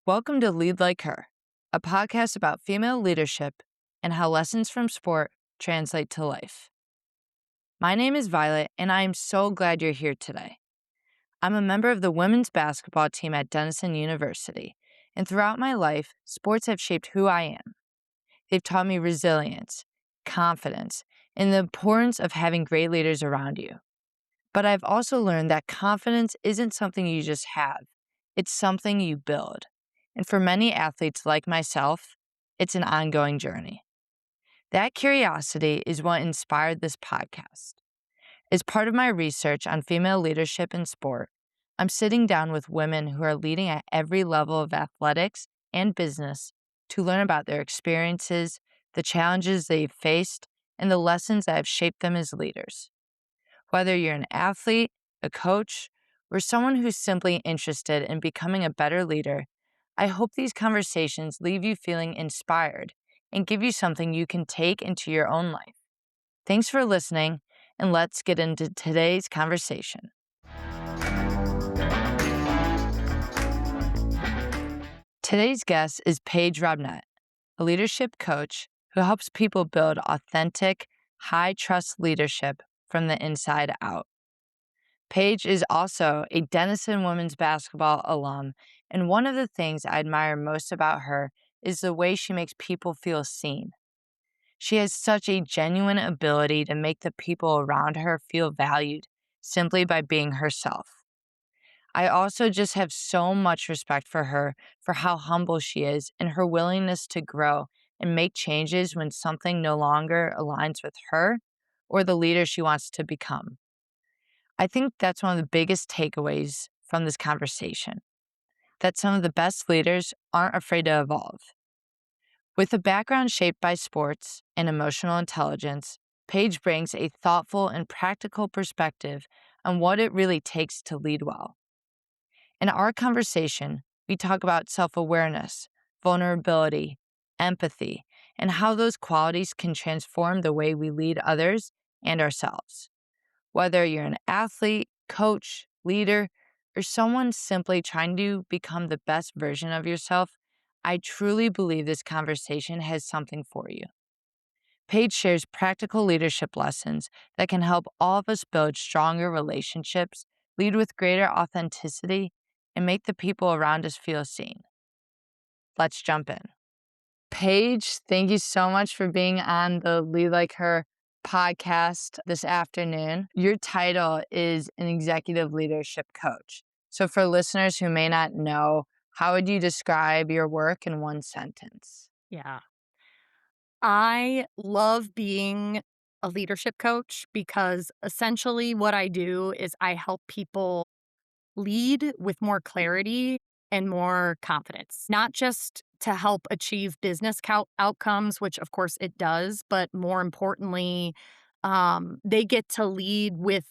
Welcome to Lead Like Her, a podcast about female leadership and how lessons from sport translate to life. My name is Violet, and I am so glad you're here today. I'm a member of the women's basketball team at Denison University, and throughout my life, sports have shaped who I am. They've taught me resilience, confidence, and the importance of having great leaders around you. But I've also learned that confidence isn't something you just have, it's something you build. And for many athletes like myself, it's an ongoing journey. That curiosity is what inspired this podcast. As part of my research on female leadership in sport, I'm sitting down with women who are leading at every level of athletics and business to learn about their experiences, the challenges they've faced, and the lessons that have shaped them as leaders. Whether you're an athlete, a coach, or someone who's simply interested in becoming a better leader, I hope these conversations leave you feeling inspired and give you something you can take into your own life. Thanks for listening, and let's get into today's conversation. Today's guest is Paige Robnett, a leadership coach who helps people build authentic, high-trust leadership from the inside out. Paige is also a Denison women's basketball alum, and one of the things I admire most about her is the way she makes people feel seen. She has such a genuine ability to make the people around her feel valued simply by being herself. I also just have so much respect for her for how humble she is and her willingness to grow and make changes when something no longer aligns with her or the leader she wants to become. I think that's one of the biggest takeaways from this conversation, that some of the best leaders aren't afraid to evolve. With a background shaped by sports and emotional intelligence, Paige brings a thoughtful and practical perspective on what it really takes to lead well. In our conversation, we talk about self-awareness, vulnerability, empathy, and how those qualities can transform the way we lead others and ourselves. Whether you're an athlete, coach, leader, or someone simply trying to become the best version of yourself, I truly believe this conversation has something for you. Paige shares practical leadership lessons that can help all of us build stronger relationships, lead with greater authenticity, and make the people around us feel seen. Let's jump in. Paige, thank you so much for being on the Lead Like Her podcast this afternoon. Your title is an executive leadership coach. So for listeners who may not know, how would you describe your work in one sentence? Yeah. I love being a leadership coach because essentially what I do is I help people lead with more clarity and more confidence, not just to help achieve business outcomes, which of course it does, but more importantly, they get to lead with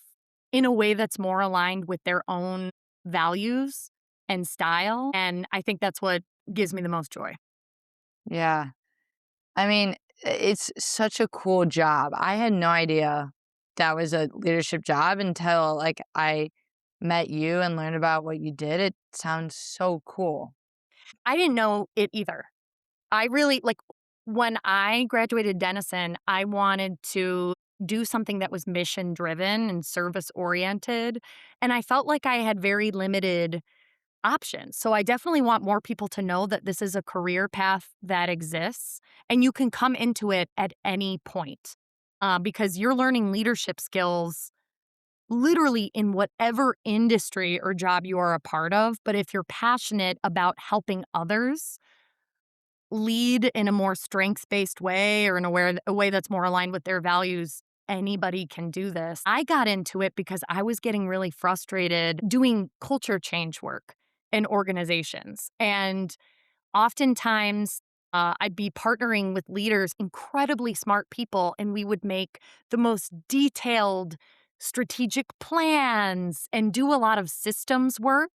in a way that's more aligned with their own values and style. And I think that's what gives me the most joy. Yeah. I mean, it's such a cool job. I had no idea that was a leadership job until I met you and learned about what you did. It sounds so cool. I didn't know it either. I really when I graduated Denison, I wanted to do something that was mission driven and service oriented. And I felt like I had very limited options. So I definitely want more people to know that this is a career path that exists and you can come into it at any point because you're learning leadership skills literally in whatever industry or job you are a part of. But if you're passionate about helping others, lead in a more strengths-based way or in a way that's more aligned with their values, anybody can do this. I got into it because I was getting really frustrated doing culture change work in organizations. And oftentimes, I'd be partnering with leaders, incredibly smart people, and we would make the most detailed strategic plans and do a lot of systems work.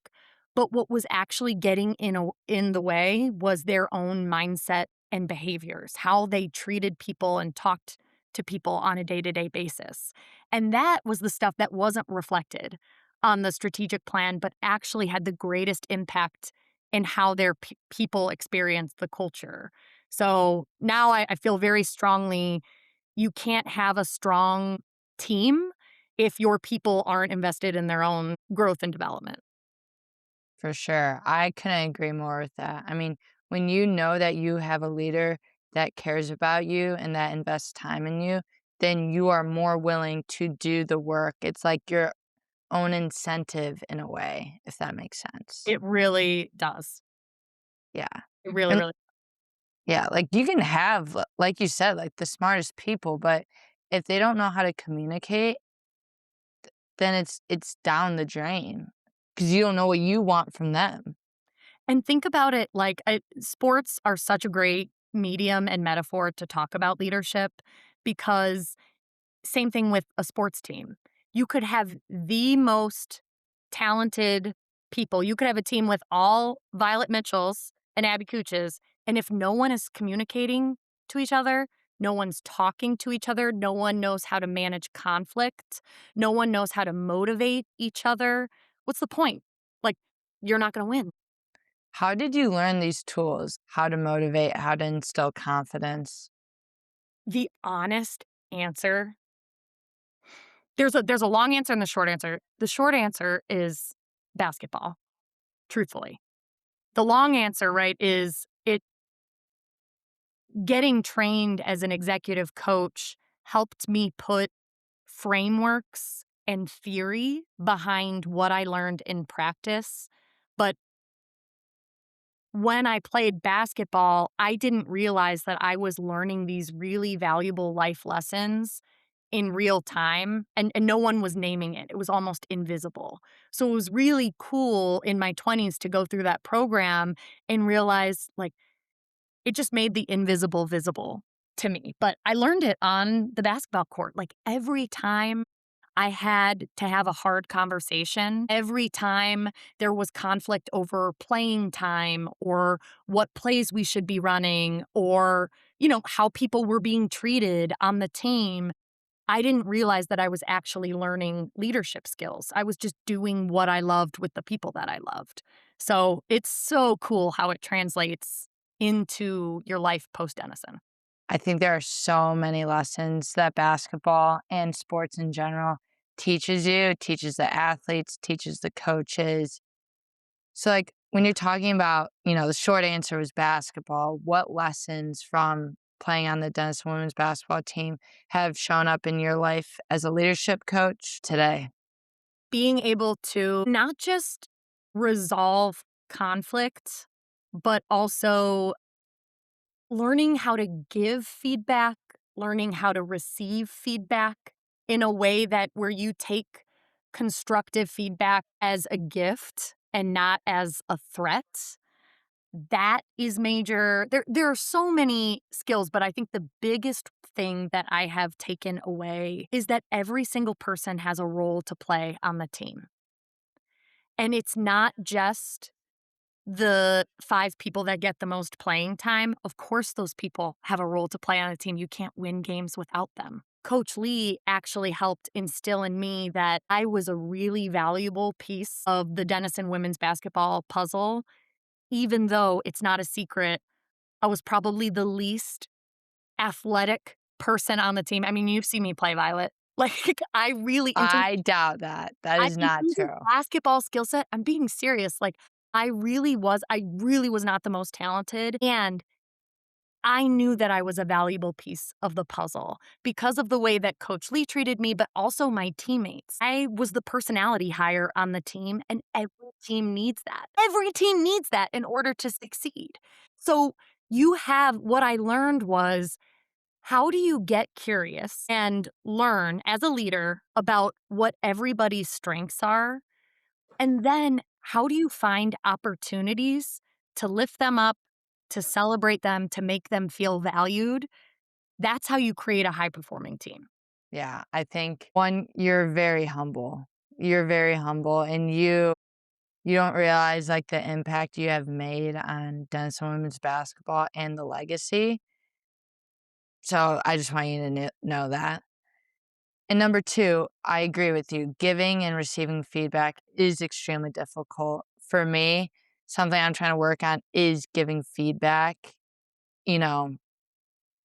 But what was actually getting in the way was their own mindset and behaviors, how they treated people and talked to people on a day-to-day basis. And that was the stuff that wasn't reflected on the strategic plan, but actually had the greatest impact and how their people experience the culture. So now I feel very strongly you can't have a strong team if your people aren't invested in their own growth and development. For sure. I couldn't agree more with that. I mean, when you know that you have a leader that cares about you and that invests time in you, then you are more willing to do the work. It's like your own incentive in a way, if that makes sense. It really does. Yeah. It really, And really. yeah, like you can have, like you said, like the smartest people, but if they don't know how to communicate, then it's down the drain because you don't know what you want from them. And think about it like sports are such a great medium and metaphor to talk about leadership because same thing with a sports team. You could have the most talented people. You could have a team with all Violet Mitchells and Abby Cooches, and if no one is communicating to each other, no one's talking to each other, no one knows how to manage conflict, no one knows how to motivate each other, what's the point? Like, you're not going to win. How did you learn these tools? How to motivate, how to instill confidence? The honest answer, there's a long answer and the short answer. The short answer is basketball, truthfully. The long answer, right, is it getting trained as an executive coach helped me put frameworks and theory behind what I learned in practice. But when I played basketball, I didn't realize that I was learning these really valuable life lessons in real time, and no one was naming it. It was almost invisible. So it was really cool in my 20s to go through that program and realize, like, it just made the invisible visible to me. But I learned it on the basketball court. Like, every time I had to have a hard conversation, every time there was conflict over playing time or what plays we should be running or, how people were being treated on the team, I didn't realize that I was actually learning leadership skills. I was just doing what I loved with the people that I loved. So it's so cool how it translates into your life post Denison. I think there are so many lessons that basketball and sports in general teaches you, teaches the athletes, teaches the coaches. So, like, when you're talking about, the short answer was basketball, what lessons from playing on the Denison women's basketball team have shown up in your life as a leadership coach today? Being able to not just resolve conflict, but also learning how to give feedback, learning how to receive feedback in a way that where you take constructive feedback as a gift and not as a threat. That is major. There are so many skills, but I think the biggest thing that I have taken away is that every single person has a role to play on the team. And it's not just the 5 people that get the most playing time. Of course, those people have a role to play on a team. You can't win games without them. Coach Lee actually helped instill in me that I was a really valuable piece of the Denison women's basketball puzzle, even though it's not a secret. I was probably the least athletic person on the team. I mean, you've seen me play, Violet. Like, I really I doubt that. That is in not terms of true. basketball skill set, I'm being serious. Like, I really was not the most talented, and I knew that I was a valuable piece of the puzzle because of the way that Coach Lee treated me, but also my teammates. I was the personality hire on the team, and every team needs that. Every team needs that in order to succeed. So, what I learned was, how do you get curious and learn as a leader about what everybody's strengths are? And then how do you find opportunities to lift them up, to celebrate them, to make them feel valued? That's how you create a high performing team. Yeah, I think one, you're very humble. You're very humble and you don't realize like the impact you have made on Denison women's basketball and the legacy. So I just want you to know that. And number two, I agree with you. Giving and receiving feedback is extremely difficult for me. something I'm trying to work on is giving feedback, you know,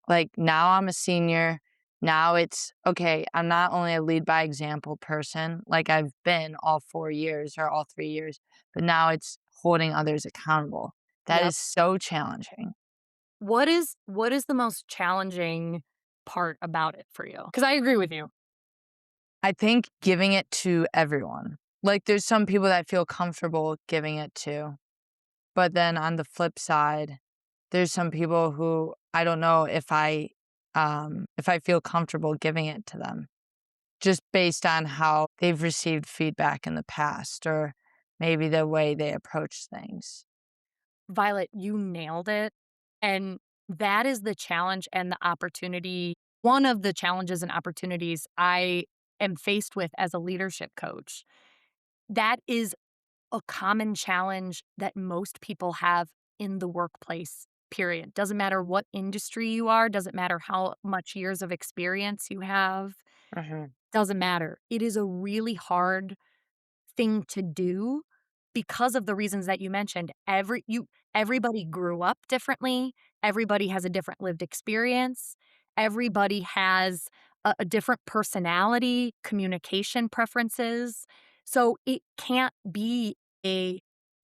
like, now I'm a senior. Now it's, okay, I'm not only a lead by example person like I've been all 4 years or all 3 years, but now it's holding others accountable. That Yep. is so challenging. What is the most challenging part about it for you? Because I agree with you. I think giving it to everyone. Like, there's some people that feel comfortable giving it to, but then on the flip side, there's some people who I don't know if I feel comfortable giving it to them, just based on how they've received feedback in the past or maybe the way they approach things. Violet, you nailed it. And that is the challenge and the opportunity. One of the challenges and opportunities I am faced with as a leadership coach. That is a common challenge that most people have in the workplace, period. Doesn't matter what industry you are, doesn't matter how much years of experience you have, Mhm. doesn't matter. It is a really hard thing to do because of the reasons that you mentioned. Everybody grew up differently, everybody has a different lived experience, everybody has a different personality, communication preferences. So it can't be a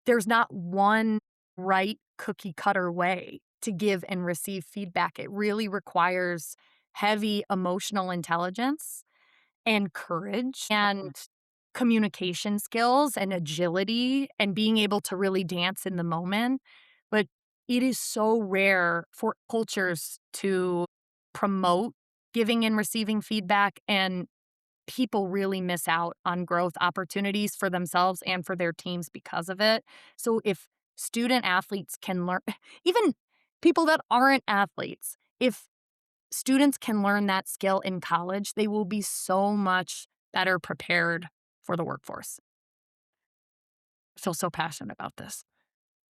there's not one right cookie cutter way to give and receive feedback. It really requires heavy emotional intelligence and courage and communication skills and agility and being able to really dance in the moment. But it is so rare for cultures to promote giving and receiving feedback, and people really miss out on growth opportunities for themselves and for their teams because of it. So if student athletes can learn, even people that aren't athletes, if students can learn that skill in college, they will be so much better prepared for the workforce. I feel so passionate about this.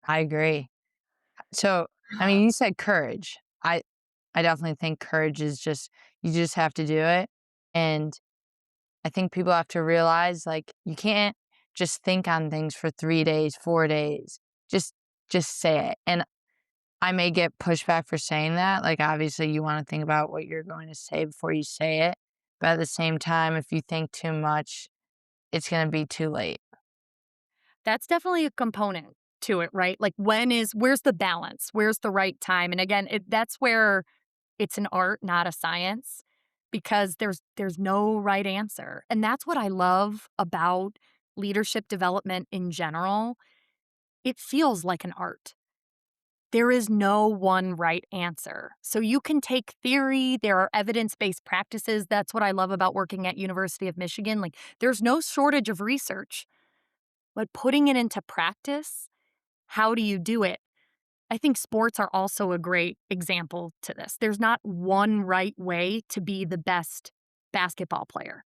I agree. So, I mean, you said courage. I definitely think courage is just you just have to do it, and I think people have to realize, like, you can't just think on things for 3 days, 4 days. Just just say it, and I may get pushback for saying that, like, obviously, you wanna think about what you're going to say before you say it, but at the same time, if you think too much, it's gonna be too late. That's definitely a component to it, right? Like where's the balance? Where's the right time? And again, that's where it's an art, not a science, because there's no right answer. And that's what I love about leadership development in general. It feels like an art. There is no one right answer. So you can take theory, there are evidence-based practices. That's what I love about working at University of Michigan. Like there's no shortage of research, but putting it into practice, how do you do it? I think sports are also a great example to this. There's not one right way to be the best basketball player.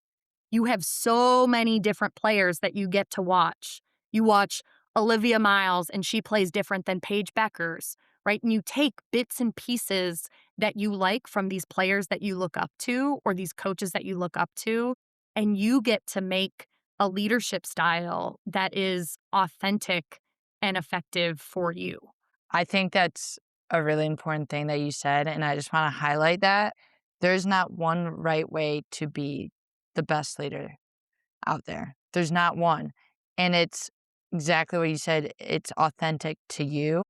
You have so many different players that you get to watch. You watch Olivia Miles, and she plays different than Paige Beckers, right? And you take bits and pieces that you like from these players that you look up to or these coaches that you look up to, and you get to make a leadership style that is authentic and effective for you. I think that's a really important thing that you said, and I just wanna highlight that. There's not one right way to be the best leader out there. There's not one, and it's exactly what you said, it's authentic to you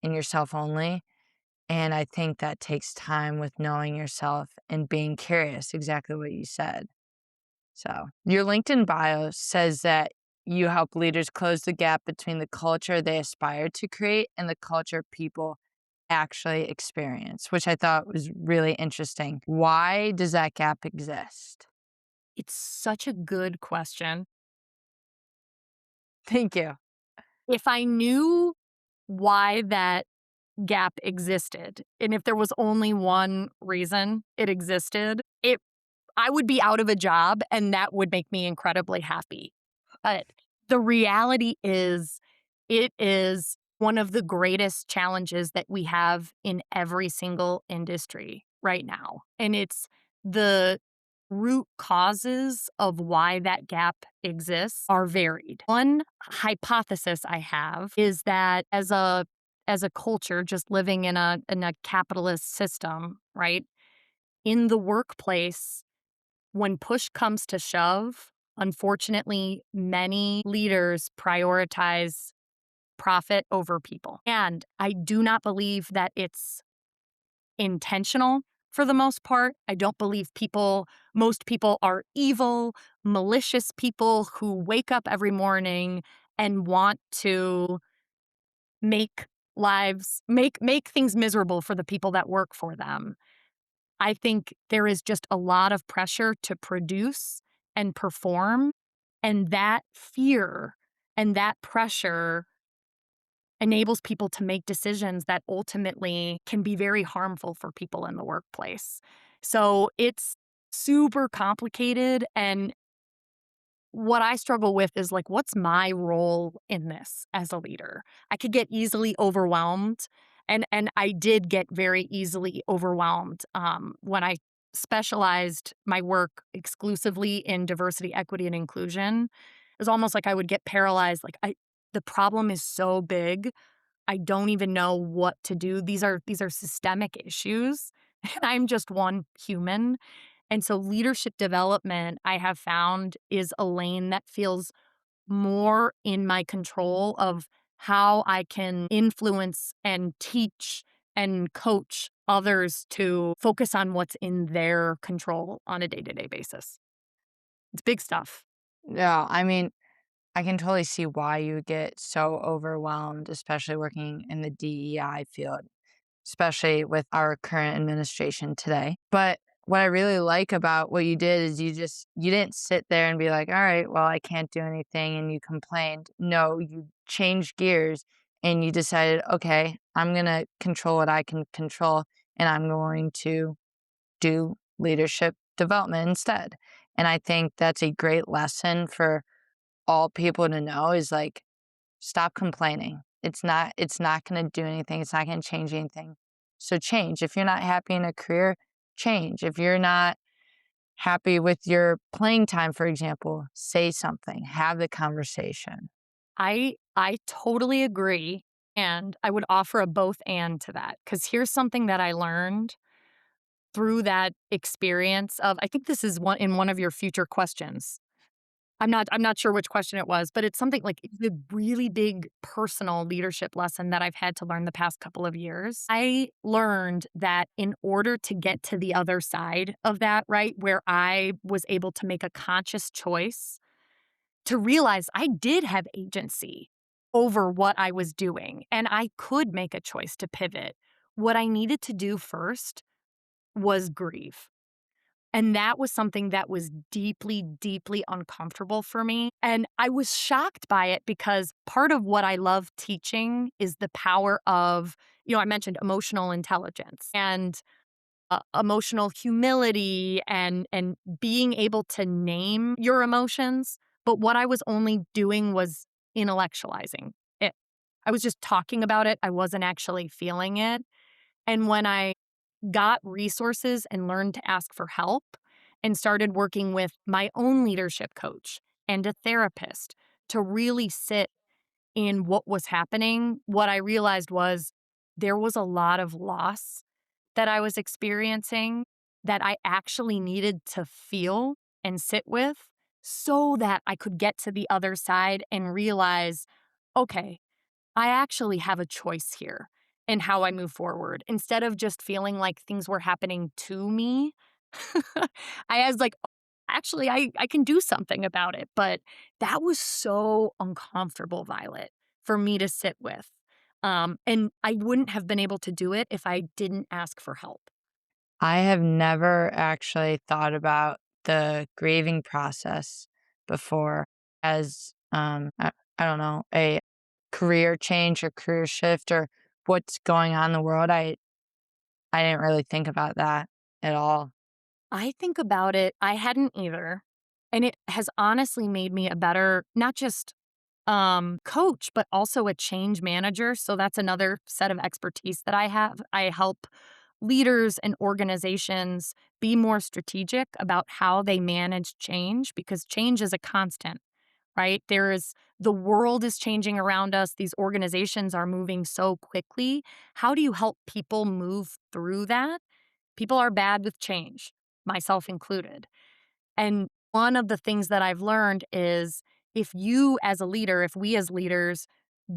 and yourself only, and I think that takes time with knowing yourself and being curious, exactly what you said. So, your LinkedIn bio says that you help leaders close the gap between the culture they aspire to create and the culture people actually experience, which I thought was really interesting. Why does that gap exist? It's such a good question. Thank you. If I knew why that gap existed, and if there was only one reason it existed, I would be out of a job, and that would make me incredibly happy. But the reality is, it is one of the greatest challenges that we have in every single industry right now. And it's the root causes of why that gap exists are varied. One hypothesis I have is that as a culture just living in a capitalist system, right? In the workplace, when push comes to shove, unfortunately, many leaders prioritize profit over people. And I do not believe that it's intentional for the most part. I don't believe most people are evil, malicious people who wake up every morning and want to make make things miserable for the people that work for them. I think there is just a lot of pressure to produce and perform, and that fear and that pressure enables people to make decisions that ultimately can be very harmful for people in the workplace. So it's super complicated. And what I struggle with is like, what's my role in this as a leader? I could get easily overwhelmed. And I did get very easily overwhelmed when I specialized my work exclusively in diversity, equity, and inclusion. It was almost like I would get paralyzed. The problem is so big I don't even know what to do. These are systemic issues, and I'm just one human. And so leadership development, I have found, is a lane that feels more in my control of how I can influence and teach and coach others to focus on what's in their control on a day-to-day basis. It's big stuff. Yeah, I mean, I can totally see why you get so overwhelmed, especially working in the DEI field, especially with our current administration today. But what I really like about what you did is you didn't sit there and be like, "All right, well, I can't do anything," and you complained. No, you changed gears and you decided, "Okay, I'm gonna control what I can control, and I'm going to do leadership development instead." And I think that's a great lesson for all people to know is like, stop complaining. It's not gonna do anything. It's not gonna change anything. So change. If you're not happy in a career, change. If you're not happy with your playing time, for example, say something. Have the conversation. I totally agree, and I would offer a both and to that because here's something that I learned through that experience of I think this is one of your future questions. I'm not sure which question it was, but it's something like it's a really big personal leadership lesson that I've had to learn the past couple of years. I learned that in order to get to the other side of that, right, where I was able to make a conscious choice to realize I did have agency over what I was doing and I could make a choice to pivot. What I needed to do first was grieve. And that was something that was deeply, deeply uncomfortable for me. And I was shocked by it because part of what I love teaching is the power of, I mentioned emotional intelligence and emotional humility and being able to name your emotions. But what I was only doing was intellectualizing it. I was just talking about it. I wasn't actually feeling it. And when I got resources and learned to ask for help and started working with my own leadership coach and a therapist to really sit in what was happening, what I realized was there was a lot of loss that I was experiencing that I actually needed to feel and sit with so that I could get to the other side and realize, okay, I actually have a choice here in how I move forward. Instead of just feeling like things were happening to me, I was like, actually, I can do something about it. But that was so uncomfortable, Violet, for me to sit with. And I wouldn't have been able to do it if I didn't ask for help. I have never actually thought about the grieving process before as I don't know, a career change or career shift or what's going on in the world. I didn't really think about that at all. I think about it, I hadn't either. And it has honestly made me a better, not just coach, but also a change manager. So that's another set of expertise that I have. I help leaders and organizations be more strategic about how they manage change because change is a constant, right? The world is changing around us. These organizations are moving so quickly. How do you help people move through that? People are bad with change, myself included. And one of the things that I've learned is if you as a leader, if we as leaders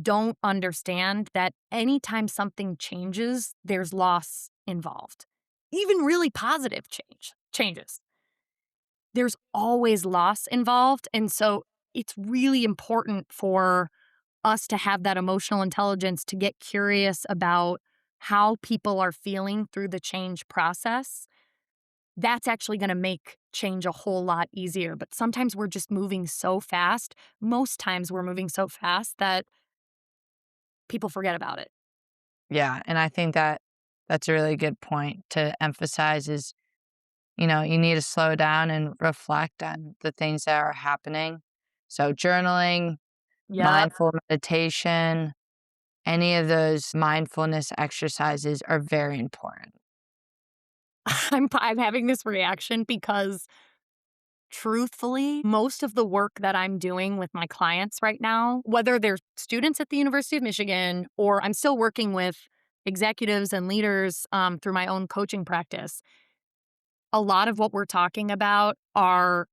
don't understand that anytime something changes, there's loss involved. Even really positive changes. There's always loss involved. And so it's really important for us to have that emotional intelligence to get curious about how people are feeling through the change process. That's actually going to make change a whole lot easier. But sometimes we're just moving so fast. Most times we're moving so fast that people forget about it. Yeah, and I think that that's a really good point to emphasize is, you need to slow down and reflect on the things that are happening. So journaling, Yep. mindful meditation, any of those mindfulness exercises are very important. I'm having this reaction because truthfully, most of the work that I'm doing with my clients right now, whether they're students at the University of Michigan or I'm still working with executives and leaders through my own coaching practice, a lot of what we're talking about are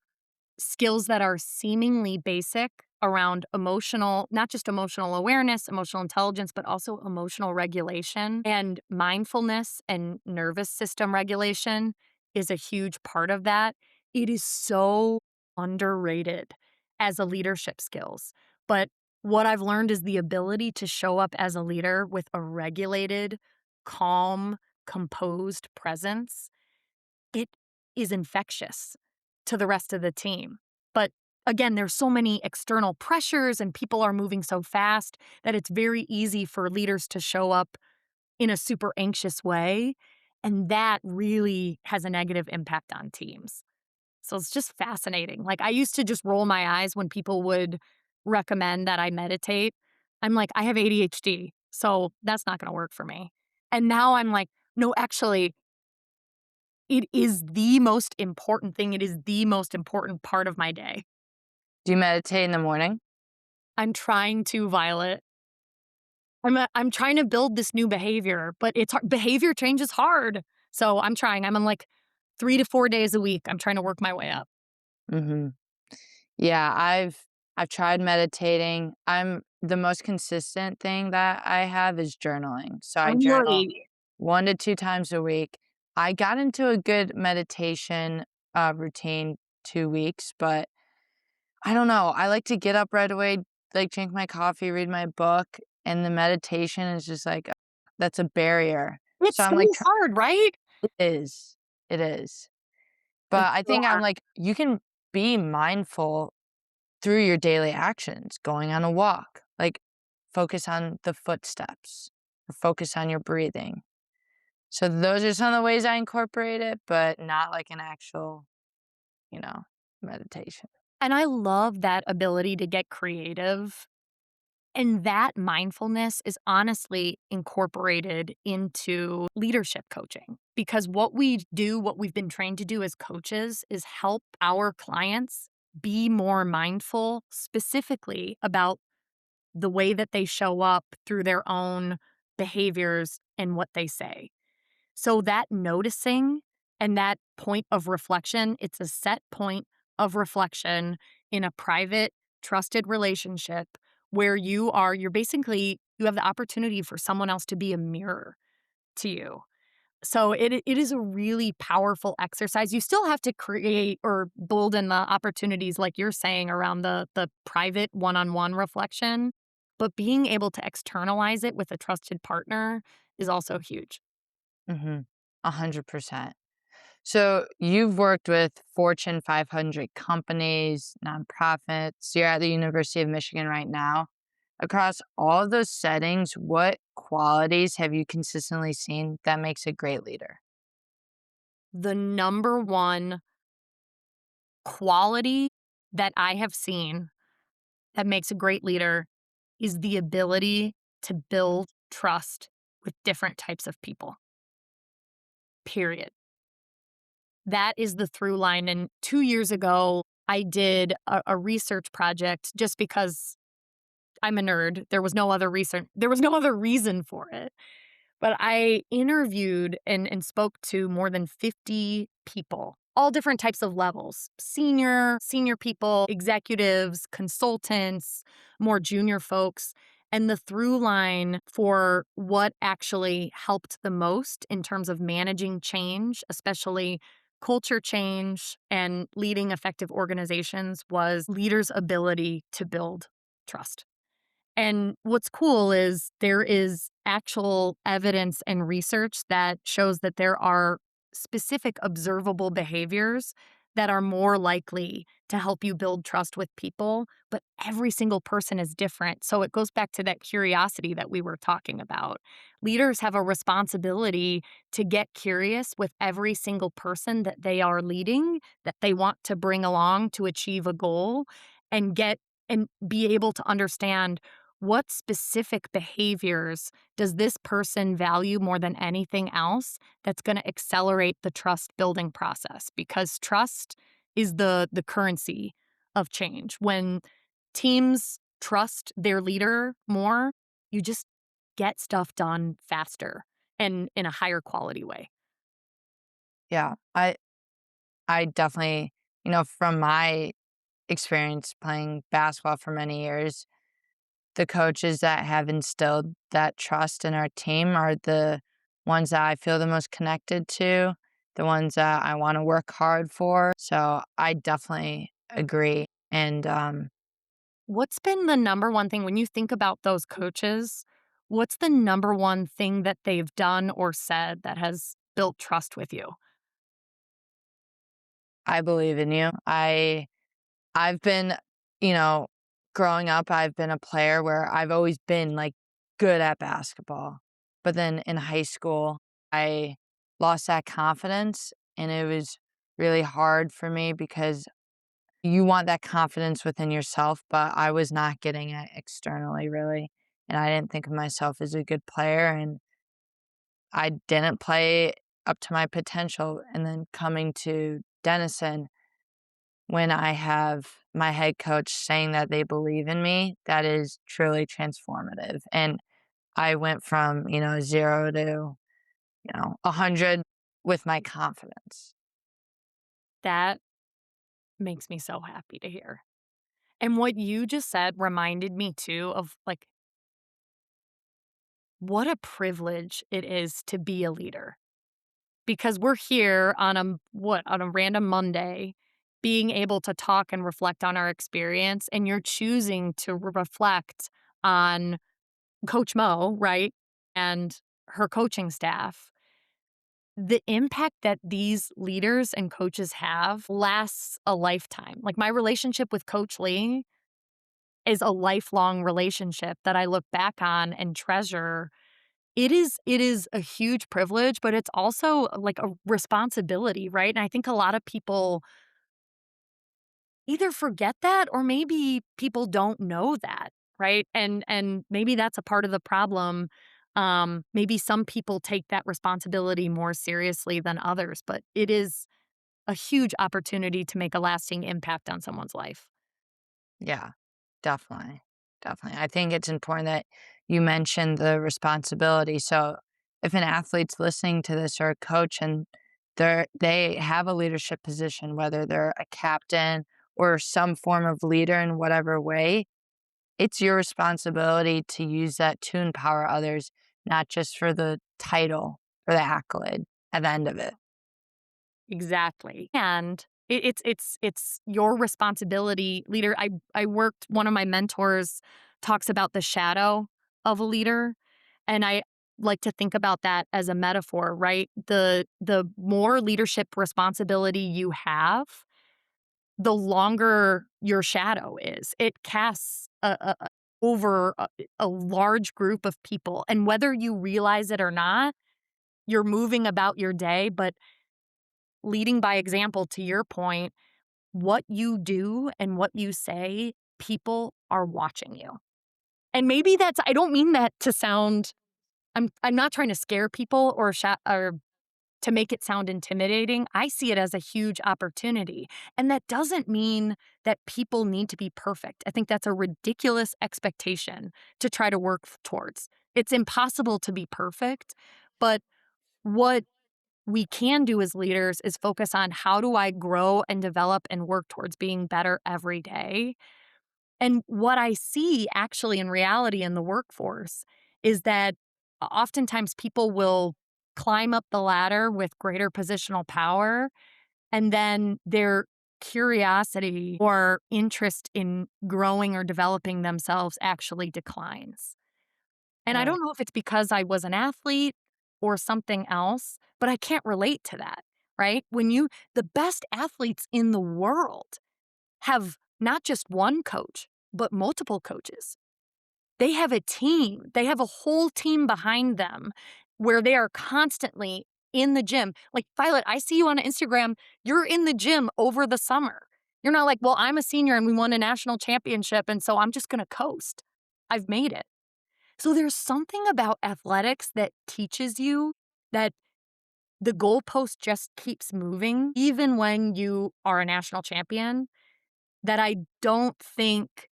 skills that are seemingly basic around not just emotional awareness, emotional intelligence, but also emotional regulation. And mindfulness and nervous system regulation is a huge part of that. It is so underrated as a leadership skills. But what I've learned is the ability to show up as a leader with a regulated, calm, composed presence. It is infectious to the rest of the team. But again, there's so many external pressures and people are moving so fast that it's very easy for leaders to show up in a super anxious way. And that really has a negative impact on teams. So it's just fascinating. Like I used to just roll my eyes when people would recommend that I meditate. I'm like, I have ADHD, so that's not going to work for me. And now I'm like, no, actually, it is the most important thing. It is the most important part of my day. Do you meditate in the morning? I'm trying to, Violet. I'm trying to build this new behavior, but it's hard. Behavior change is hard. So I'm trying. I'm on like 3 to 4 days a week. I'm trying to work my way up. Mhm. Yeah, I've tried meditating. The most consistent thing that I have is journaling. So I journal Really? 1 to 2 times a week. I got into a good meditation, routine 2 weeks, but I don't know. I like to get up right away, like, drink my coffee, read my book, and the meditation is just like, that's a barrier. So It's I'm so like, hard, right? it is. It is. It's But I so think I'm hard. like, you can be mindful through your daily actions, going on a walk, like, focus on the footsteps or focus on your breathing. So those are some of the ways I incorporate it, but not like an actual, you know, meditation. And I love that ability to get creative. And that mindfulness is honestly incorporated into leadership coaching because what we do, what we've been trained to do as coaches is help our clients be more mindful specifically about the way that they show up through their own behaviors and what they say. So that noticing and that point of reflection, it's a set point of reflection in a private, trusted relationship where you have the opportunity for someone else to be a mirror to you. So it is a really powerful exercise. You still have to create or build in the opportunities like you're saying around the private one-on-one reflection, but being able to externalize it with a trusted partner is also huge. Mhm. 100%. So you've worked with Fortune 500 companies, nonprofits. You're at the University of Michigan right now. Across all of those settings, what qualities have you consistently seen that makes a great leader? The number one quality that I have seen that makes a great leader is the ability to build trust with different types of people. period. That is the through line. And 2 years ago, I did a research project just because I'm a nerd. There was no other reason. There was no other reason for it. But I interviewed and spoke to more than 50 people, all different types of levels, senior people, executives, consultants, more junior folks. And the through line for what actually helped the most in terms of managing change, especially culture change and leading effective organizations, was leaders' ability to build trust. And what's cool is there is actual evidence and research that shows that there are specific observable behaviors that are more likely to help you build trust with people, but every single person is different. So it goes back to that curiosity that we were talking about. Leaders have a responsibility to get curious with every single person that they are leading, that they want to bring along to achieve a goal, and get and be able to understand what specific behaviors does this person value more than anything else that's going to accelerate the trust building process? Because trust is the currency of change. When teams trust their leader more, you just get stuff done faster and in a higher quality way. Yeah, I definitely, from my experience playing basketball for many years, the coaches that have instilled that trust in our team are the ones that I feel the most connected to, the ones that I want to work hard for. So I definitely agree. And What's been the number one thing when you think about those coaches? What's the number one thing that they've done or said that has built trust with you? I believe in you. I've been, you know, growing up, I've been a player where I've always been like good at basketball. But then in high school, I lost that confidence and it was really hard for me because you want that confidence within yourself, but I was not getting it externally really. And I didn't think of myself as a good player and I didn't play up to my potential. And then coming to Denison, when I have my head coach saying that they believe in me, that is truly transformative. And I went from, 0 to, 100 with my confidence. That makes me so happy to hear. And what you just said reminded me too of like what a privilege it is to be a leader. Because we're here on a random Monday being able to talk and reflect on our experience, and you're choosing to reflect on Coach Mo, right? And her coaching staff. The impact that these leaders and coaches have lasts a lifetime. Like my relationship with Coach Lee is a lifelong relationship that I look back on and treasure. It is a huge privilege, but it's also like a responsibility, right? And I think a lot of people either forget that or maybe people don't know that, right? And maybe that's a part of the problem. Maybe some people take that responsibility more seriously than others, but it is a huge opportunity to make a lasting impact on someone's life. Yeah, definitely. Definitely. I think it's important that you mentioned the responsibility. So if an athlete's listening to this or a coach and they have a leadership position, whether they're a captain or some form of leader in whatever way, it's your responsibility to use that to empower others, not just for the title or the accolade at the end of it. Exactly. And it's your responsibility, leader. I worked one of my mentors talks about the shadow of a leader, and I like to think about that as a metaphor, right? The more leadership responsibility you have, the longer your shadow is. It casts over a large group of people, and whether you realize it or not, you're moving about your day, but leading by example, to your point, what you do and what you say, people are watching you. And maybe that's I don't mean that to sound I'm not trying to scare people or to make it sound intimidating. I see it as a huge opportunity. And that doesn't mean that people need to be perfect. I think that's a ridiculous expectation to try to work towards. It's impossible to be perfect. But what we can do as leaders is focus on how do I grow and develop and work towards being better every day. And what I see actually in reality in the workforce is that oftentimes people will climb up the ladder with greater positional power, and then their curiosity or interest in growing or developing themselves actually declines. And I Right. don't know if it's because I was an athlete or something else, but I can't relate to that, right? The best athletes in the world have not just one coach, but multiple coaches. They have a team. They have a whole team behind them where they are constantly in the gym. Like, Violet, I see you on Instagram. You're in the gym over the summer. You're not like, well, I'm a senior and we won a national championship, and so I'm just going to coast. I've made it. So there's something about athletics that teaches you that the goalpost just keeps moving, even when you are a national champion, that I don't think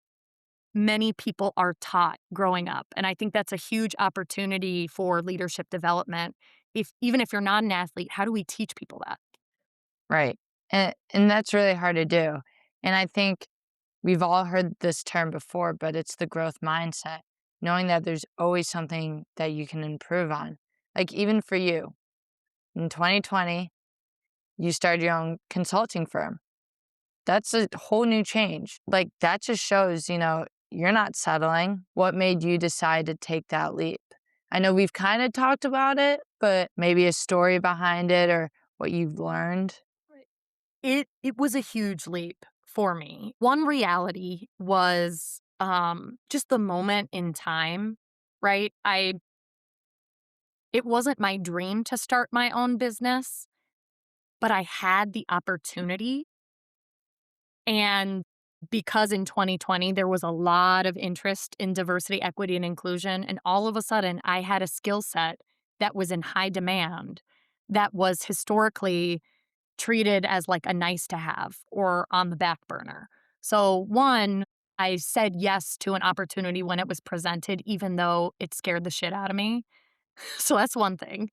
many people are taught growing up. And I think that's a huge opportunity for leadership development. Even if you're not an athlete, how do we teach people that? Right. And that's really hard to do. And I think we've all heard this term before, but it's the growth mindset, knowing that there's always something that you can improve on. Like even for you, in 2020, you started your own consulting firm. That's a whole new change. Like that just shows, you're not settling. What made you decide to take that leap? I know we've kind of talked about it, but maybe a story behind it or what you've learned. It was a huge leap for me. One reality was just the moment in time, right? It wasn't my dream to start my own business, but I had the opportunity. And because in 2020 there was a lot of interest in diversity, equity, and inclusion, and all of a sudden I had a skill set that was in high demand that was historically treated as like a nice to have or on the back burner. So, one, I said yes to an opportunity when it was presented, even though it scared the shit out of me. So, that's one thing.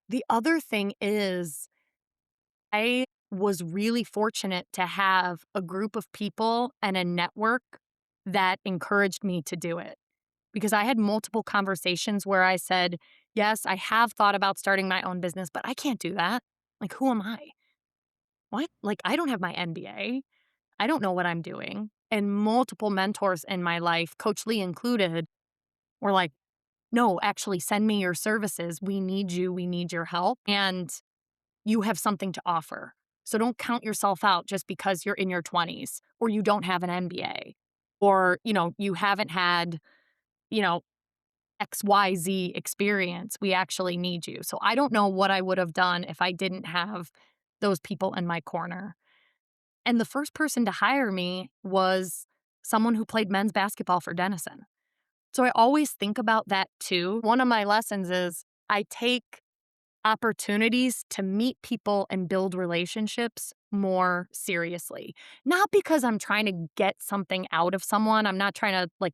The other thing is, I was really fortunate to have a group of people and a network that encouraged me to do it because I had multiple conversations where I said, yes, I have thought about starting my own business, but I can't do that. Like, who am I? What? Like, I don't have my MBA. I don't know what I'm doing. And multiple mentors in my life, Coach Lee included, were like, no, actually, send me your services. We need you. We need your help. And you have something to offer. So don't count yourself out just because you're in your 20s or you don't have an MBA or, you haven't had, you know, XYZ experience. We actually need you. So I don't know what I would have done if I didn't have those people in my corner. And the first person to hire me was someone who played men's basketball for Denison. So I always think about that too. One of my lessons is I take opportunities to meet people and build relationships more seriously. Not because I'm trying to get something out of someone. I'm not trying to like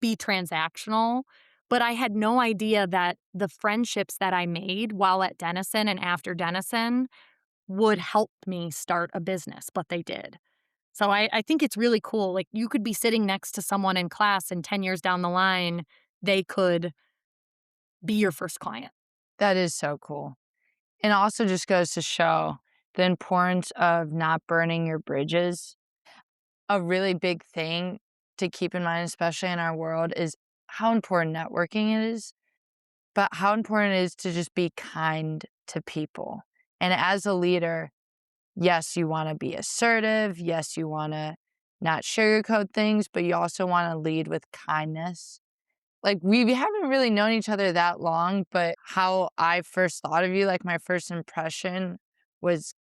be transactional, but I had no idea that the friendships that I made while at Denison and after Denison would help me start a business, but they did. So I think it's really cool. Like you could be sitting next to someone in class and 10 years down the line, they could be your first client. That is so cool. And also just goes to show the importance of not burning your bridges. A really big thing to keep in mind, especially in our world, is how important networking is, but how important it is to just be kind to people. And as a leader, yes, you want to be assertive. Yes, you want to not sugarcoat things, but you also want to lead with kindness. Like, we haven't really known each other that long, but how I first thought of you, like, my first impression was,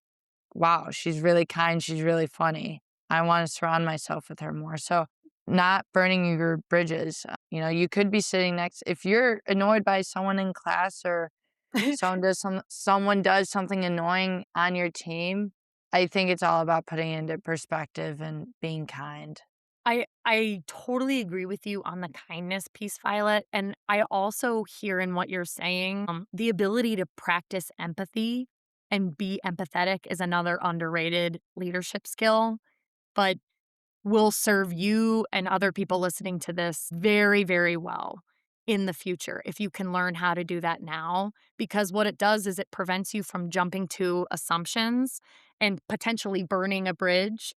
wow, she's really kind, she's really funny. I wanna surround myself with her more, so not burning your bridges, you could be sitting next if you're annoyed by someone in class or Someone does something annoying on your team, I think it's all about putting it into perspective and being kind. I totally agree with you on the kindness piece, Violet, and I also hear in what you're saying, the ability to practice empathy and be empathetic is another underrated leadership skill, but will serve you and other people listening to this very, very well in the future if you can learn how to do that now, because what it does is it prevents you from jumping to assumptions and potentially burning a bridge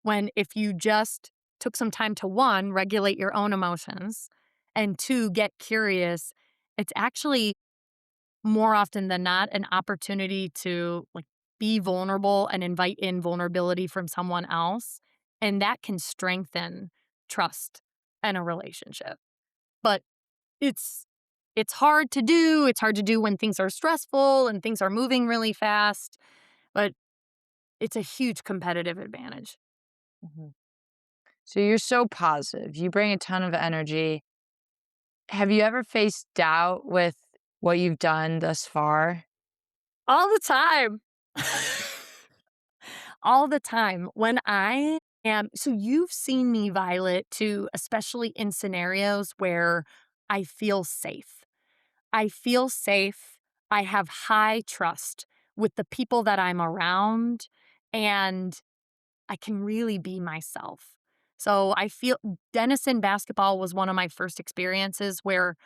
when if you just took some time to one, regulate your own emotions, and two, get curious, it's actually more often than not an opportunity to like be vulnerable and invite in vulnerability from someone else. And that can strengthen trust and a relationship. But it's it's hard to do. It's hard to do when things are stressful and things are moving really fast, but it's a huge competitive advantage. Mhm. So you're so positive. You bring a ton of energy. Have you ever faced doubt with what you've done thus far? All the time. All the time. When I am so you've seen me, Violet, to especially in scenarios where I feel safe. I feel safe. I have high trust with the people that I'm around, and I can really be myself. So I feel Denison basketball was one of my first experiences where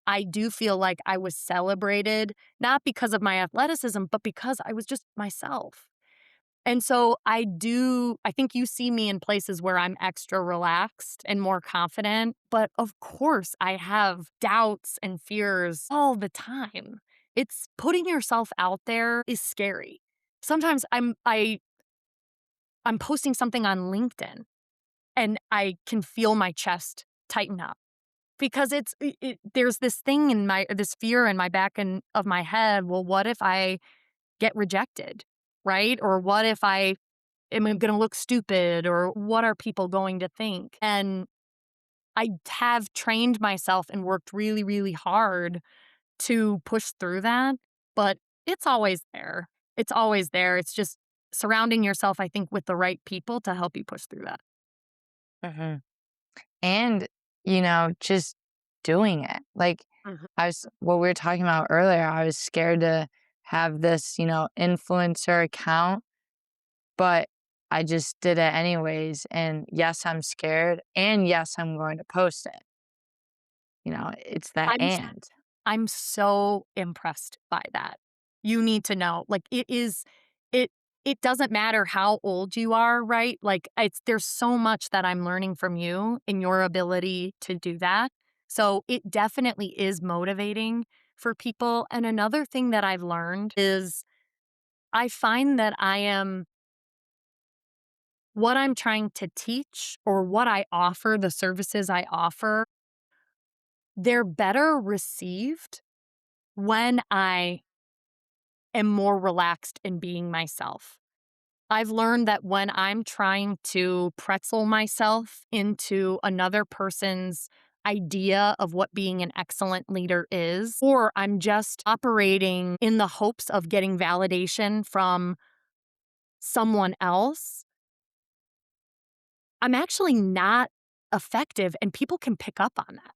I do feel like I was celebrated, not because of my athleticism, but because I was just myself. And so I think you see me in places where I'm extra relaxed and more confident, but of course I have doubts and fears all the time. It's putting yourself out there is scary. Sometimes I'm posting something on LinkedIn and I can feel my chest tighten up because there's this thing in my this fear in my back and of my head, well what if I get rejected, right? Or what if I am I gonna look stupid or what are people going to think? And I have trained myself and worked really, really hard to push through that, but it's always there. It's always there. It's just surrounding yourself, I think, with the right people to help you push through that. Mhm. And, just doing it. Like, Mhm. what we were talking about earlier, I was scared to have this, influencer account, but I just did it anyways. And yes, I'm scared. And yes, I'm going to post it. It's that I'm and. I'm so impressed by that. You need to know, like, it it doesn't matter how old you are, right? Like, it's there's so much that I'm learning from you in your ability to do that. So, it definitely is motivating for people, and another thing that I've learned is I find that I am what I'm trying to teach or what I offer, the services I offer, they're better received when I am more relaxed in being myself. I've learned that when I'm trying to pretzel myself into another person's idea of what being an excellent leader is, or I'm just operating in the hopes of getting validation from someone else, I'm actually not effective and people can pick up on that.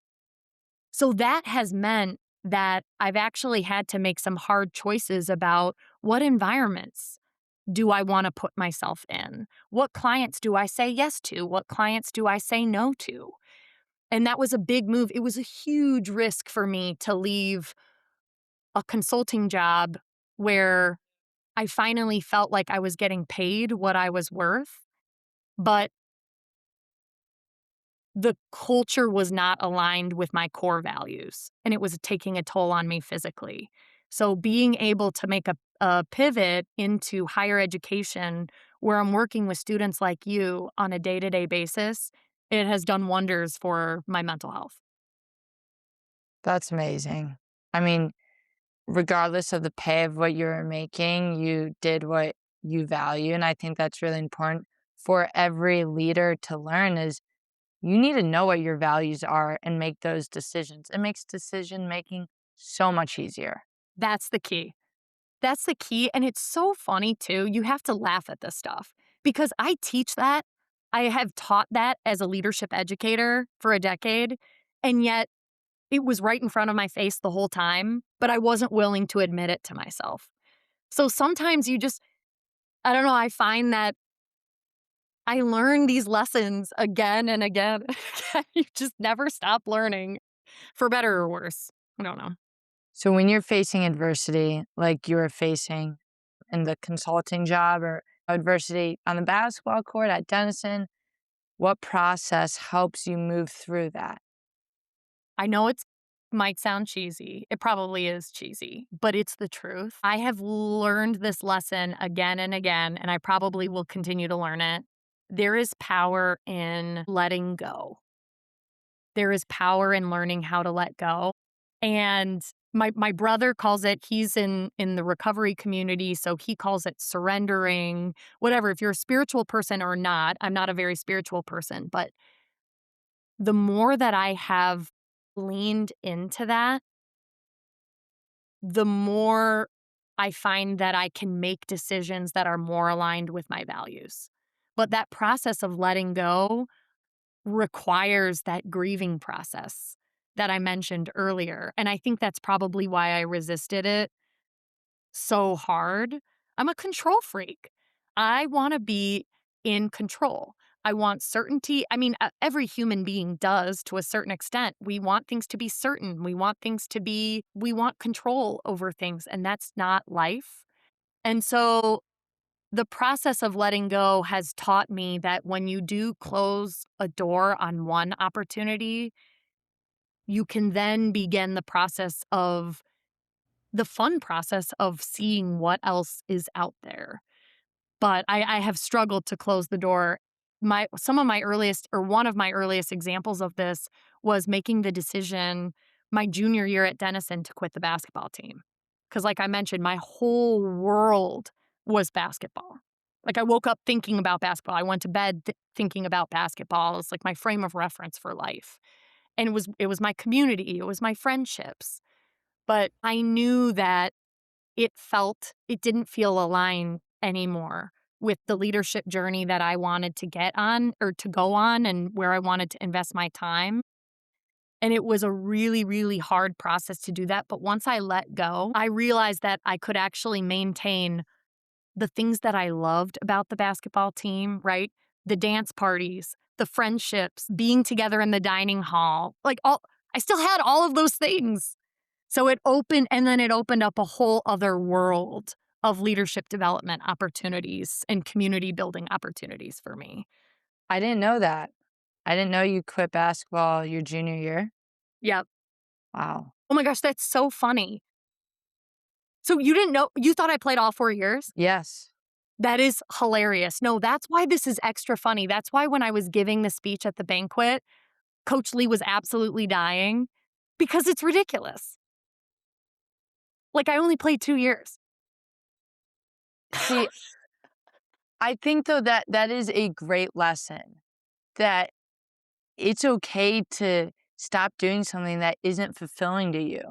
So that has meant that I've actually had to make some hard choices about what environments do I want to put myself in? What clients do I say yes to? What clients do I say no to? And that was a big move. It was a huge risk for me to leave a consulting job where I finally felt like I was getting paid what I was worth, but the culture was not aligned with my core values and it was taking a toll on me physically. So being able to make a pivot into higher education where I'm working with students like you on a day-to-day basis, it has done wonders for my mental health. That's amazing. I mean, regardless of the pay of what you were making, you did what you value. And I think that's really important for every leader to learn is you need to know what your values are and make those decisions. It makes decision making so much easier. That's the key. That's the key, and it's so funny too, you have to laugh at this stuff because I teach that. I have taught that as a leadership educator for a decade, and yet it was right in front of my face the whole time, but I wasn't willing to admit it to myself. So sometimes you just I don't know, I find that I learn these lessons again and again. You just never stop learning, for better or worse. I don't know. So when you're facing adversity, like you were facing in the consulting job or adversity on the basketball court at Denison, what process helps you move through that? I know it's might sound cheesy. It probably is cheesy, but it's the truth. I have learned this lesson again and again, and I probably will continue to learn it. There is power in letting go. There is power in learning how to let go. And my brother calls it he's in the recovery community, so he calls it surrendering, whatever. If you're a spiritual person or not, I'm not a very spiritual person, but the more that I have leaned into that, the more I find that I can make decisions that are more aligned with my values. But that process of letting go requires that grieving process that I mentioned earlier. And I think that's probably why I resisted it so hard. I'm a control freak. I want to be in control. I want certainty. I mean, every human being does to a certain extent. We want things to be certain. We want control over things, and that's not life. And so the process of letting go has taught me that when you do close a door on one opportunity, you can then begin the fun process of seeing what else is out there. But I have struggled to close the door. Some of my earliest or one of my earliest examples of this was making the decision my junior year at Denison to quit the basketball team. Because, like I mentioned, my whole world was basketball. Like, I woke up thinking about basketball. I went to bed thinking about basketball. It's like my frame of reference for life. And it was my community, it was my friendships. But I knew that it didn't feel aligned anymore with the leadership journey that I wanted to get on or to go on and where I wanted to invest my time. And it was a really, really hard process to do that. But once I let go, I realized that I could actually maintain the things that I loved about the basketball team, right? The dance parties, the friendships, being together in the dining hall, I still had all of those things. So it opened up a whole other world of leadership development opportunities and community building opportunities for me. I didn't know that. I didn't know you quit basketball your junior year. Yep. Wow. Oh my gosh, that's so funny. So you didn't know, you thought I played all 4 years? Yes. That is hilarious. No, that's why this is extra funny. That's why when I was giving the speech at the banquet, Coach Lee was absolutely dying because it's ridiculous. Like, I only played 2 years. See, I think though that that is a great lesson that it's okay to stop doing something that isn't fulfilling to you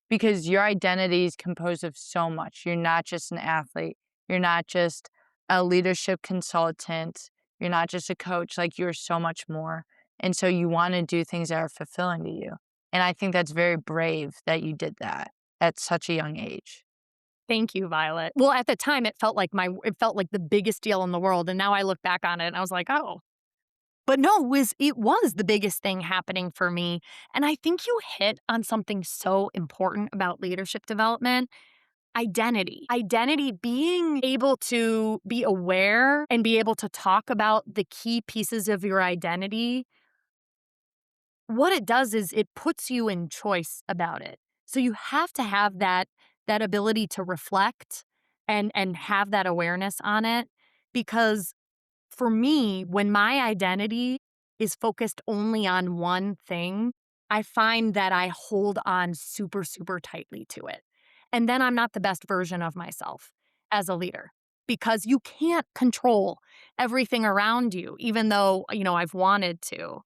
because your identity is composed of so much. You're not just an athlete, you're not just a leadership consultant, you're not just a coach, like you're so much more. And so you want to do things that are fulfilling to you. And I think that's very brave that you did that at such a young age. Thank you, Violet. Well, at the time, it felt like the biggest deal in the world, and now I look back on it and I was like, "Oh." But no, it was the biggest thing happening for me, and I think you hit on something so important about leadership development, identity. Identity, being able to be aware and be able to talk about the key pieces of your identity. What it does is it puts you in choice about it. So you have to have that ability to reflect and have that awareness on it because for me, when my identity is focused only on one thing, I find that I hold on super, super tightly to it. And then I'm not the best version of myself as a leader because you can't control everything around you, even though, I've wanted to.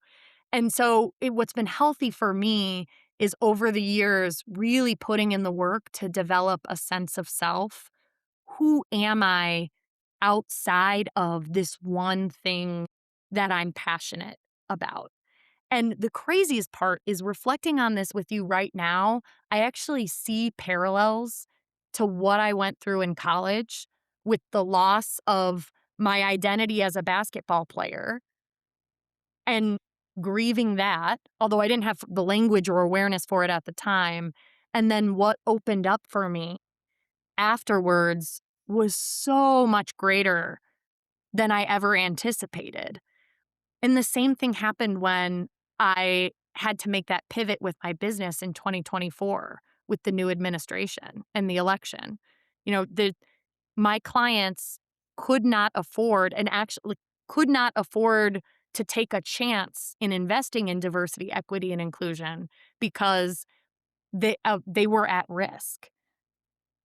And so what's been healthy for me is over the years really putting in the work to develop a sense of self. Who am I outside of this one thing that I'm passionate about? And the craziest part is reflecting on this with you right now, I actually see parallels to what I went through in college with the loss of my identity as a basketball player and grieving that, although I didn't have the language or awareness for it at the time. And then what opened up for me afterwards was so much greater than I ever anticipated. And the same thing happened when I had to make that pivot with my business in 2024 with the new administration and the election. My clients could not afford and actually could not afford to take a chance in investing in diversity, equity, and inclusion because they were at risk.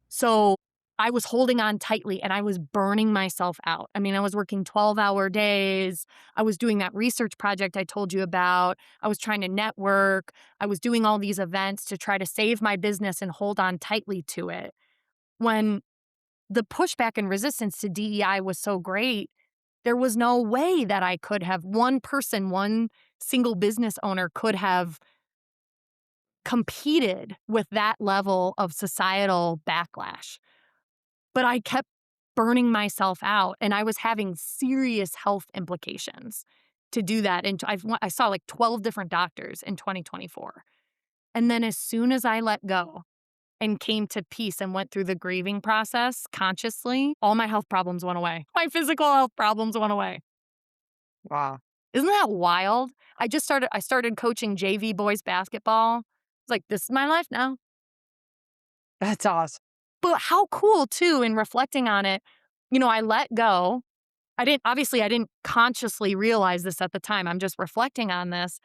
So I was holding on tightly and I was burning myself out. I mean, I was working 12-hour days. I was doing that research project I told you about. I was trying to network. I was doing all these events to try to save my business and hold on tightly to it. When the pushback and resistance to DEI was so great, there was no way that I could have one person, one single business owner could have competed with that level of societal backlash. But I kept burning myself out and I was having serious health implications to do that. And I saw like 12 different doctors in 2024. And then as soon as I let go and came to peace and went through the grieving process consciously, all my health problems went away. My physical health problems went away. Wow. Isn't that wild? I started coaching JV boys basketball. It's like, this is my life now. That's awesome. But how cool too, in reflecting on it, I let go. I didn't consciously realize this at the time. I'm just reflecting on this.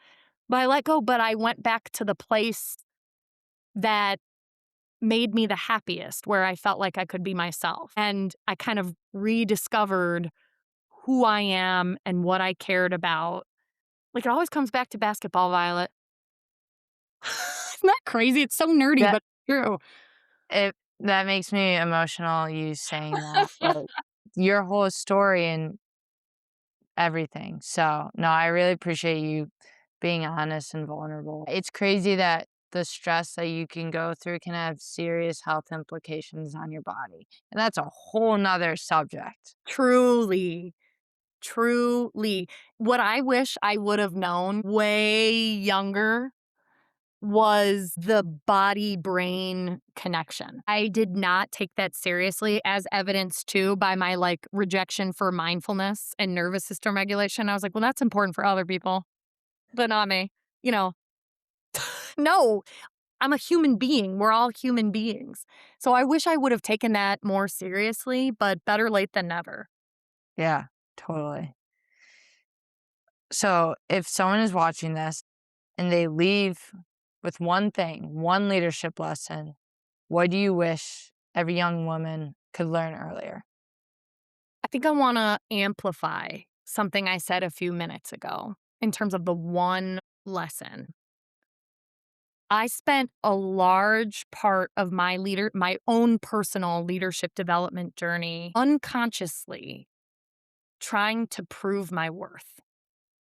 But I let go, but I went back to the place that made me the happiest, where I felt like I could be myself. And I kind of rediscovered who I am and what I cared about. Like, it always comes back to basketball, Violet. Isn't that crazy? It's so nerdy, That but true. it that makes me emotional, you saying that, like, your whole story and everything. So, no, I really appreciate you being honest and vulnerable. It's crazy that the stress that you can go through can have serious health implications on your body. And that's a whole nother subject. Truly. Truly. What I wish I would have known way younger was the body brain connection. I did not take that seriously, as evidenced too by my rejection for mindfulness and nervous system regulation. I was like, well, that's important for other people, but not me. You know, no, I'm a human being. We're all human beings. So I wish I would have taken that more seriously, but better late than never. Yeah, totally. So, if someone is watching this and they leave with one thing, one leadership lesson, what do you wish every young woman could learn earlier? I think I want to amplify something I said a few minutes ago in terms of the one lesson. I spent a large part of my own personal leadership development journey unconsciously trying to prove my worth,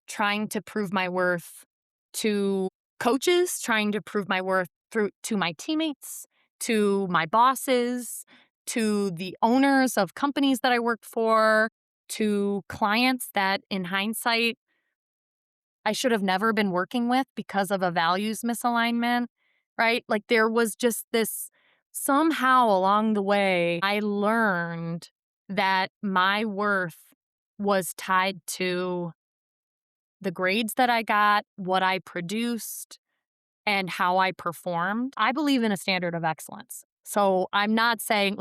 trying to prove my worth to coaches, trying to prove my worth through to my teammates, to my bosses, to the owners of companies that I worked for, to clients that in hindsight I should have never been working with because of a values misalignment, right? Like there was just this somehow along the way, I learned that my worth was tied to the grades that I got, what I produced, and how I performed. I believe in a standard of excellence. So I'm not saying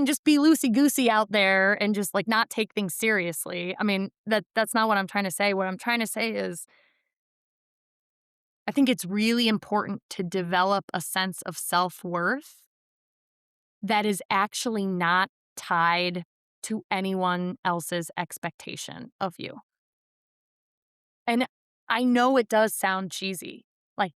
just be loosey goosey out there and just not take things seriously. I mean, that's not what I'm trying to say. What I'm trying to say is I think it's really important to develop a sense of self-worth that is actually not tied to anyone else's expectation of you. And I know it does sound cheesy. Like,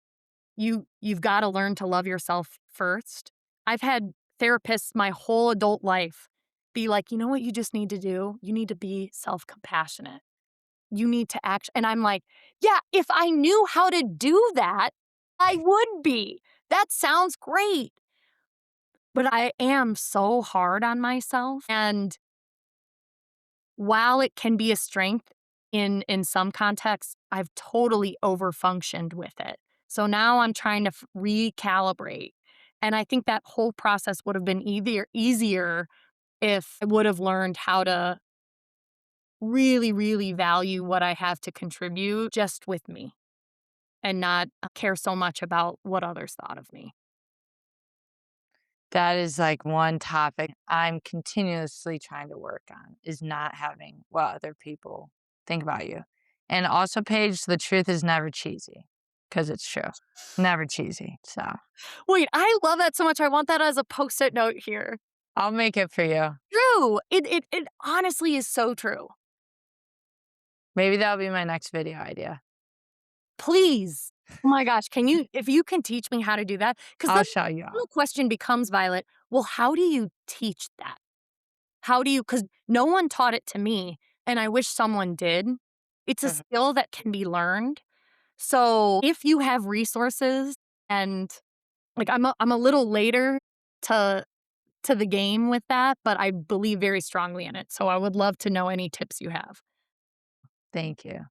you've gotta learn to love yourself first. I've had therapists my whole adult life be like, "You know what you just need to do? You need to be self-compassionate. You need to act," and I'm like, "Yeah, if I knew how to do that, I would be. That sounds great." But I am so hard on myself, and while it can be a strength in some contexts, I've totally overfunctioned with it. So now I'm trying to recalibrate, and I think that whole process would have been easier if I would have learned how to really, really value what I have to contribute just with me and not care so much about what others thought of me. That is like one topic I'm continuously trying to work on is not having what other people think about you. And also, Paige, the truth is never cheesy because it's true. Never cheesy. So Wait, I love that so much. I want that as a post-it note here. I'll make it for you. True. It honestly is so true. Maybe that'll be my next video idea. Please. Oh my gosh, can you if you can teach me how to do that? Because I'll then show you the all. question becomes, Violet, well, how do you teach that? How do you? Because no one taught it to me, and I wish someone did. It's a Mhm. skill that can be learned. So, if you have resources and, like, I'm a little later to the game with that, but I believe very strongly in it, so I would love to know any tips you have. Thank you.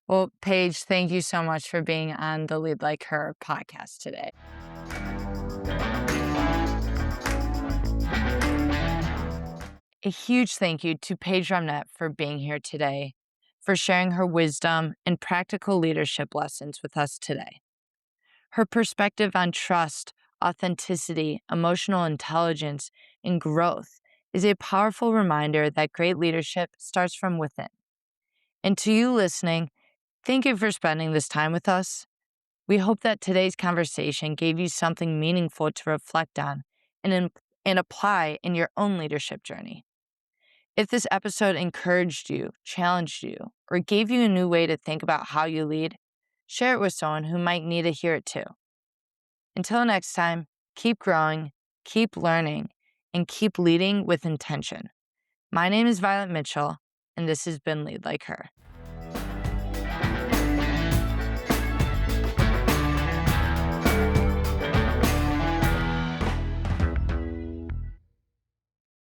Well, Paige, thank you so much for being on the Lead Like Her podcast today. A huge thank you to Paige Robnett for being here today, for sharing her wisdom and practical leadership lessons with us today. Her perspective on trust, authenticity, emotional intelligence, and growth is a powerful reminder that great leadership starts from within. And to you listening, thank you for spending this time with us. We hope that today's conversation gave you something meaningful to reflect on and apply in your own leadership journey. If this episode encouraged you, challenged you, or gave you a new way to think about how you lead, share it with someone who might need to hear it too. Until next time, keep growing, keep learning, and keep leading with intention. My name is Violet Mitchell, and this has been Lead Like Her.